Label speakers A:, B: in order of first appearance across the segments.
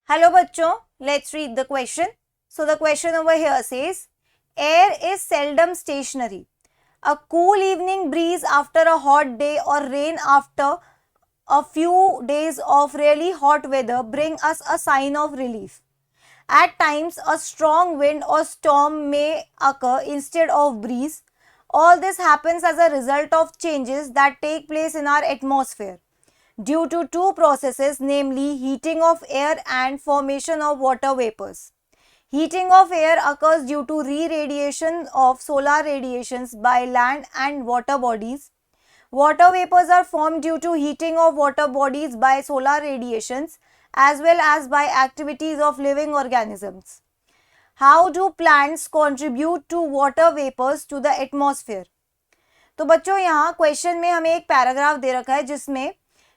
A: Hello बच्चों, let's read the question. So the question over here says, air is seldom stationary. A cool evening breeze after a hot day or rain after a few days of really hot weather bring us a sign of relief. At times, a strong wind or storm may occur instead of breeze. All this happens as a result of changes that take place in our atmosphere due to two processes, namely heating of air and formation of water vapors. Heating of air occurs due to re-radiation of solar radiations by land and water bodies. Water vapors are formed due to heating of water bodies by solar radiations as well as by activities of living organisms. How do plants contribute to water vapors to the atmosphere? तो बच्चों यहाँ question में हमें एक paragraph दे रखा है जिसमें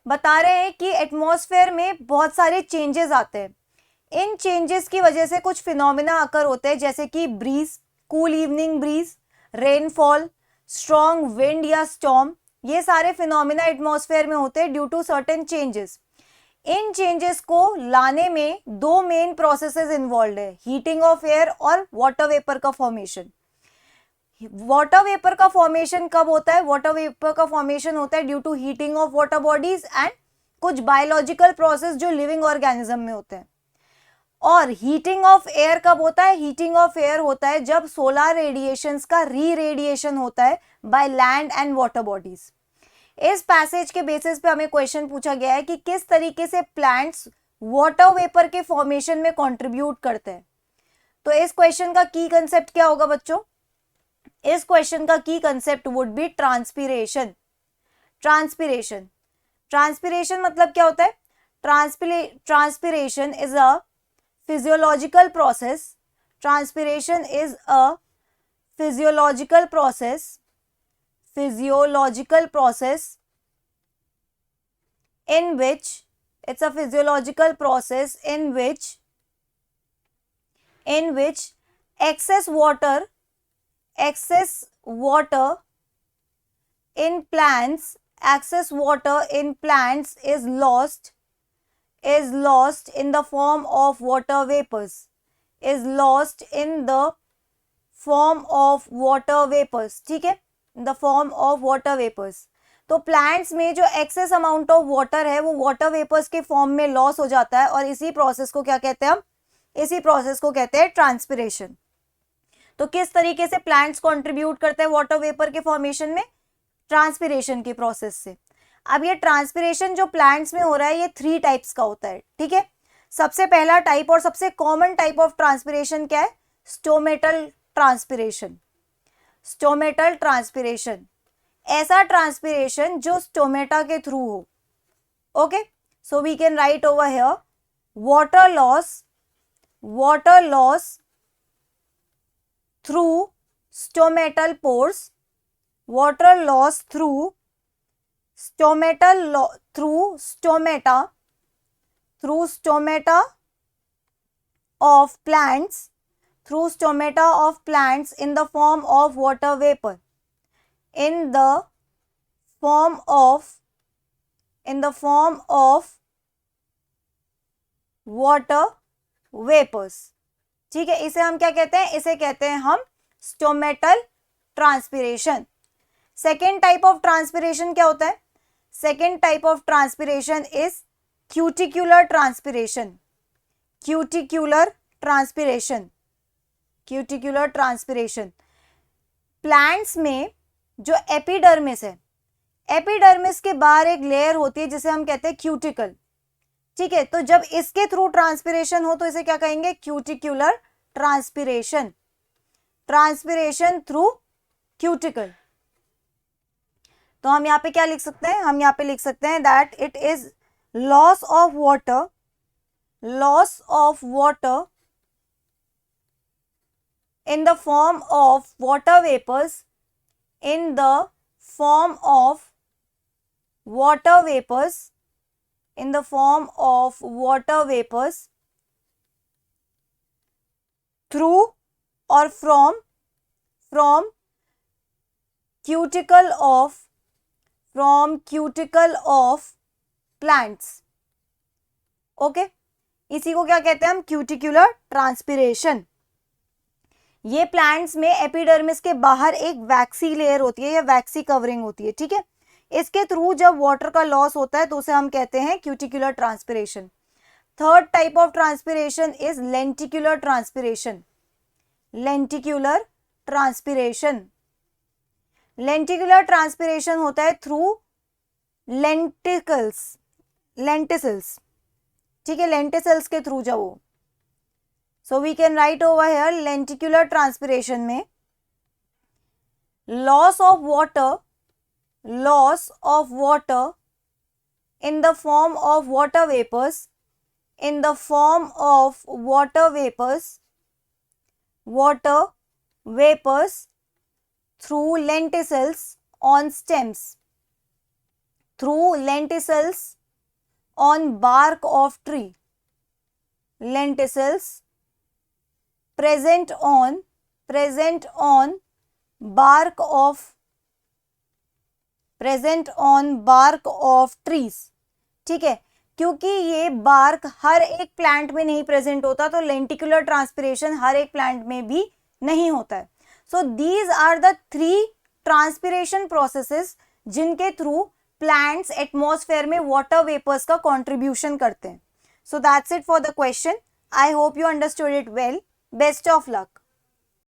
A: बता रहे हैं कि एटमॉस्फेयर में बहुत सारे चेंजेस आते हैं। इन चेंजेस की वजह से कुछ फिनोमिना अकर होते हैं जैसे कि breeze, cool evening breeze, rainfall, strong wind or storm. ये सारे फिनोमिना एटमॉस्फेयर में होते हैं ड्यू टू सर्टेन चेंजेस। इन चेंजेस को लाने में दो मेन प्रोसेसेस इन्वॉल्व है, हीटिंग ऑफ एयर और वाटर वेपर का फॉर्मेशन। वाटर वेपर का फॉर्मेशन कब होता है? वाटर वेपर का फॉर्मेशन होता है due to heating of water bodies and कुछ बायोलॉजिकल प्रोसेस जो लिविंग ऑर्गेनिज्म में होते हैं। और हीटिंग ऑफ एयर कब होता है? हीटिंग ऑफ एयर होता है जब सोलर रेडिएशंस का री रेडिएशन होता है by land and water bodies. इस पैसेज के बेसिस पे हमें क्वेश्चन पूछा गया है कि किस तरीके से प्लांट्स वाटर वेपर के फॉर्मेशन में कंट्रीब्यूट करते हैं। तो इस क्वेश्चन का की कंसेप्ट क्या होगा बच्चों? इस क्वेश्चन का की concept would be transpiration. Transpiration transpiration मतलब क्या होता है? Transpiration is a physiological process. Transpiration is a physiological process in which it's a physiological process in which excess water in plants is lost in the form of water vapors, ठीक है, in the form of water vapors। तो plants में जो excess amount of water है वो water vapours के form में loss हो जाता है और इसी प्रोसेस को क्या कहते हैं हम? इसी प्रोसेस को कहते हैं ट्रांसपिरेशन। तो किस तरीके से प्लांट्स कंट्रीब्यूट करते हैं वाटर वेपर के फॉर्मेशन में? ट्रांसपिरेशन के प्रोसेस से। अब ये ट्रांसपिरेशन जो प्लांट्स में हो रहा है ये 3 टाइप्स का होता है, ठीक है। सबसे पहला टाइप और सबसे कॉमन टाइप ऑफ ट्रांसपिरेशन क्या है? Stomatal transpiration. स्टोमेटल ट्रांसपिरेशन, ऐसा ट्रांसपिरेशन जो स्टोमेटा के थ्रू हो। Okay, so we can write over here water loss through stomatal pores, water loss through stomata of plants in the form of water vapor, in the form of water vapors, ठीक है। इसे हम क्या कहते हैं? इसे कहते हैं हम stomatal transpiration. Second type of transpiration क्या होता है? Second type of transpiration is cuticular transpiration. Cuticular transpiration plants में जो एपिडर्मिस है, एपिडर्मिस के बाहर एक लेयर होती है जिसे हम कहते हैं क्यूटिकल, ठीक है। तो जब इसके थ्रू ट्रांसपिरेशन हो तो इसे क्या कहेंगे? क्यूटिक्यूलर ट्रांसपिरेशन थ्रू क्यूटिकल। तो हम यहाँ पे क्या लिख सकते हैं? हम यहाँ पे लिख सकते हैं that it is loss of water in the form of water vapors, through or from cuticle of plants। Okay, इसी को क्या कहते हैं हम, क्यूटिकुलर ट्रांसपिरेशन। ये प्लांट्स में एपिडर्मिस के बाहर एक वैक्सी लेयर होती है या वैक्सी कवरिंग होती है, ठीक है। इसके थ्रू जब वाटर का लॉस होता है तो उसे हम कहते हैं cuticular transpiration. Third type of transpiration is lenticular transpiration. Lenticular transpiration, lenticular transpiration होता है थ्रू लेंटिकल्स, लेंटिसल्स, ठीक है, लेंटिसल्स के थ्रू जब वो, so we can write over here lenticular transpiration में loss of water in the form of water vapors, in the form of water vapors through lenticels on stems, through lenticels on bark of tree, lenticels present on bark of trees, ठीक है। क्योंकि ये bark हर एक plant में नहीं present होता तो lenticular transpiration हर एक प्लांट में भी नहीं होता है। So these are the 3 transpiration processes जिनके थ्रू प्लांट्स एटमॉस्फेयर में वाटर वेपर्स का कंट्रीब्यूशन करते हैं। So that's it for the question. I hope you understood it well. Best of luck.